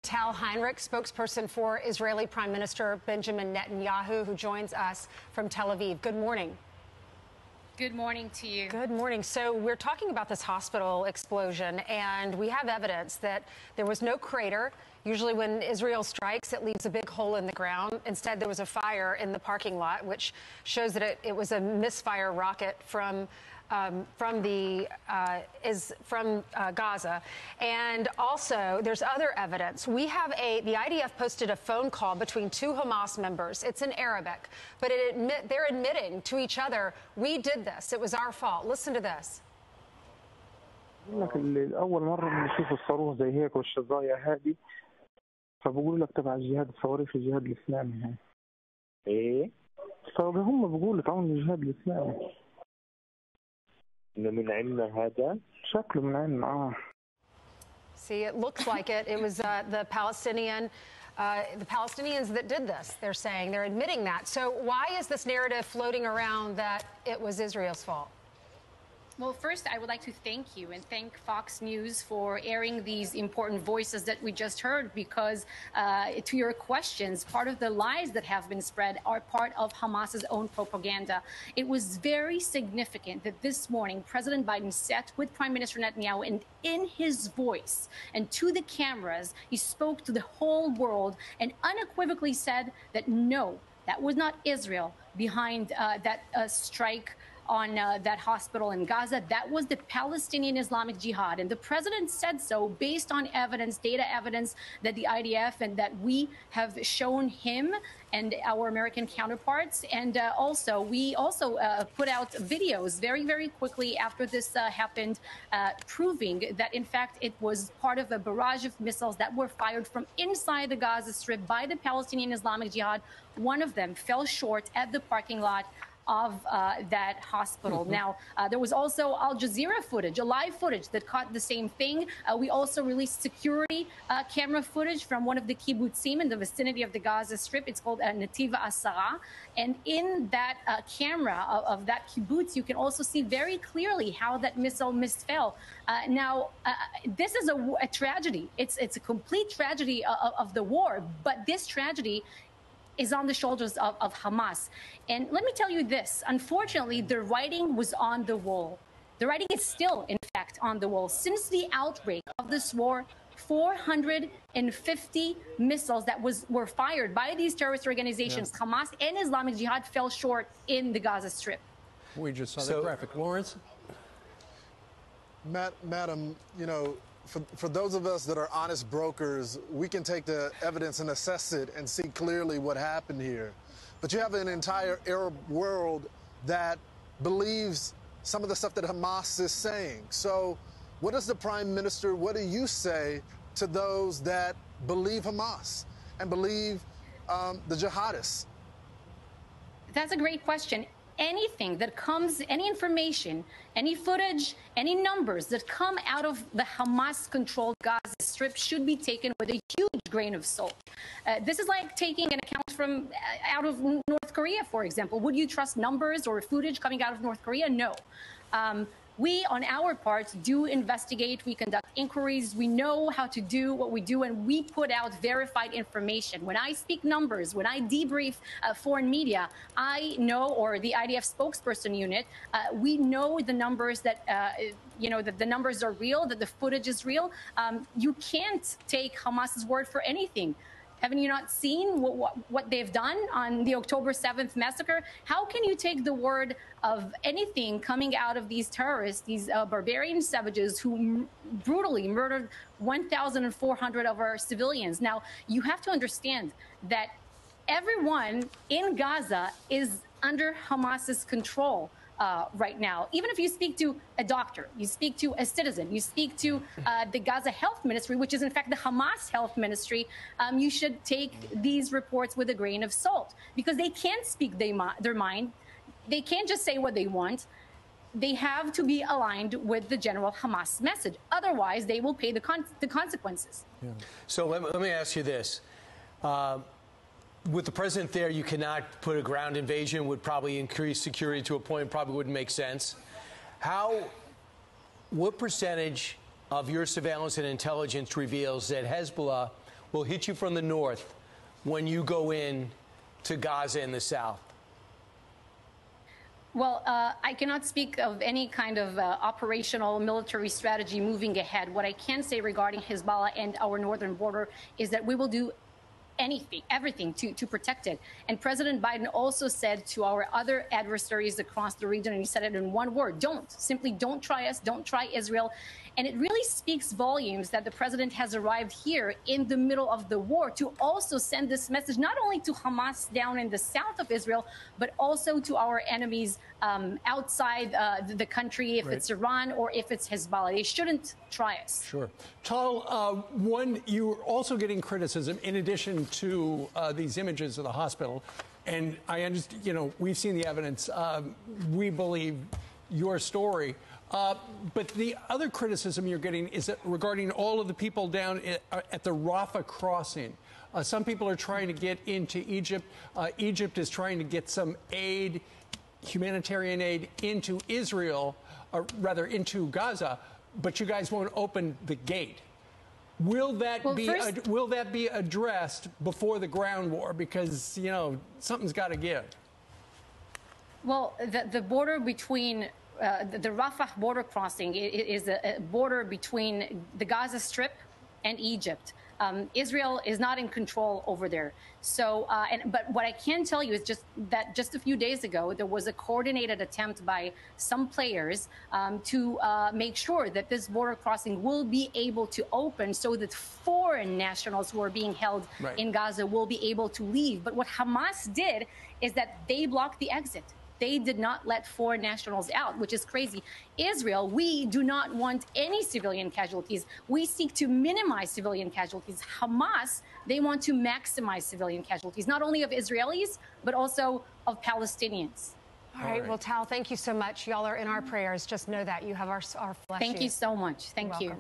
Tal Heinrich, spokesperson for Israeli Prime Minister Benjamin Netanyahu, who joins us from Tel Aviv. Good morning. Good morning to you. Good morning. So we're talking about this hospital explosion, and we have evidence that there was no crater. Usually when Israel strikes, it leaves a big hole in the ground. Instead, there was a fire in the parking lot, which shows that it was a misfire rocket from Gaza. And also, there's other evidence. We have the IDF posted a phone call between two Hamas members. It's in Arabic, but they're admitting to each other, we did this. It was our fault. Listen to this. أول مرة بنشوف الصاروخ زي هيك والشظايا هذه فبقول لك تبع الجهاد الصواريخ الجهاد الإسلامي هاي. إيه؟ فهم بيقولوا تعاون الجهاد الإسلامي. من عنا هذا شكله من عنا See, it looks like it. It was the Palestinians that did this. They're saying, they're admitting that. So why is this narrative floating around that it was Israel's fault? Well, first, I would like to thank you and thank Fox News for airing these important voices that we just heard, because to your questions, part of the lies that have been spread are part of Hamas's own propaganda. It was very significant that this morning President Biden sat with Prime Minister Netanyahu, and in his voice and to the cameras, he spoke to the whole world and unequivocally said that no, that was not Israel behind that strike on that hospital in Gaza. That was the Palestinian Islamic Jihad. And the president said so based on evidence, data evidence that the IDF and that we have shown him and our American counterparts. And we also put out videos very, very quickly after this happened, proving that, in fact, it was part of a barrage of missiles that were fired from inside the Gaza Strip by the Palestinian Islamic Jihad. One of them fell short at the parking lot of that hospital. Now, there was also Al Jazeera footage, a live footage that caught the same thing. We also released security camera footage from one of the kibbutzim in the vicinity of the Gaza Strip. It's called Nativa Asara. And in that camera of that kibbutz, you can also see very clearly how that missile misfell. Now, this is a tragedy. It's a complete tragedy of the war. But this tragedy is on the shoulders of Hamas. And let me tell you this, unfortunately, the writing was on the wall. The writing is still, in fact, on the wall. Since the outbreak of this war, 450 missiles that were fired by these terrorist organizations, Hamas and Islamic Jihad, fell short in the Gaza Strip. We just saw that graphic. Lawrence? Madam, you know, for those of us that are honest brokers, we can take the evidence and assess it and see clearly what happened here. But you have an entire Arab world that believes some of the stuff that Hamas is saying. So what does the Prime Minister, what do you say to those that believe Hamas and believe the jihadists? That's a great question. Anything that comes, any information, any footage, any numbers that come out of the Hamas-controlled Gaza Strip should be taken with a huge grain of salt. This is like taking an account from out of North Korea, for example. Would you trust numbers or footage coming out of North Korea? No. We, on our part, do investigate. We conduct inquiries. We know how to do what we do, and we put out verified information. When I speak numbers, when I debrief foreign media, I know, or the IDF spokesperson unit, we know the numbers that, that the numbers are real, that the footage is real. You can't take Hamas's word for anything. Haven't you not seen what they've done on the October 7th massacre? How can you take the word of anything coming out of these terrorists, these barbarian savages who brutally murdered 1,400 of our civilians? Now, you have to understand that everyone in Gaza is under Hamas's control right now. Even if you speak to a doctor, you speak to a citizen, you speak to the Gaza Health Ministry, which is in fact the Hamas Health Ministry, you should take these reports with a grain of salt, because they can't speak their mind. They can't just say what they want. They have to be aligned with the general Hamas message. Otherwise, they will pay the consequences. Yeah. So let me ask you this. With the president there, you cannot put a ground invasion, would probably increase security to a point, probably wouldn't make sense. What percentage of your surveillance and intelligence reveals that Hezbollah will hit you from the north when you go in to Gaza in the south? Well, I cannot speak of any kind of operational military strategy moving ahead. What I can say regarding Hezbollah and our northern border is that we will do everything to protect it. And President Biden also said to our other adversaries across the region, and he said it in one word: simply don't try us, don't try Israel. And it really speaks volumes that the president has arrived here in the middle of the war to also send this message, not only to Hamas down in the south of Israel, but also to our enemies outside the country, if it's Iran or if it's Hezbollah. They shouldn't try us. Sure. Tal, you're also getting criticism in addition to these images of the hospital. And I understand, we've seen the evidence. We believe your story. But the other criticism you're getting is that regarding all of the people down at the Rafah crossing. Some people are trying to get into Egypt. Egypt is trying to get some aid, humanitarian aid, into Israel, or rather into Gaza, but you guys won't open the gate. Will that be addressed before the ground war? Because, something's got to give. Well, the border between the Rafah border crossing is a border between the Gaza Strip and Egypt. Israel is not in control over there. So, but what I can tell you is just a few days ago, there was a coordinated attempt by some players to make sure that this border crossing will be able to open so that foreign nationals who are being held in Gaza will be able to leave. But what Hamas did is that they blocked the exit. They did not let foreign nationals out, which is crazy. Israel, we do not want any civilian casualties. We seek to minimize civilian casualties. Hamas, they want to maximize civilian casualties, not only of Israelis, but also of Palestinians. All right. Well, Tal, thank you so much. Y'all are in our prayers. Just know that you have our flesh. Thank you so much. Thank you.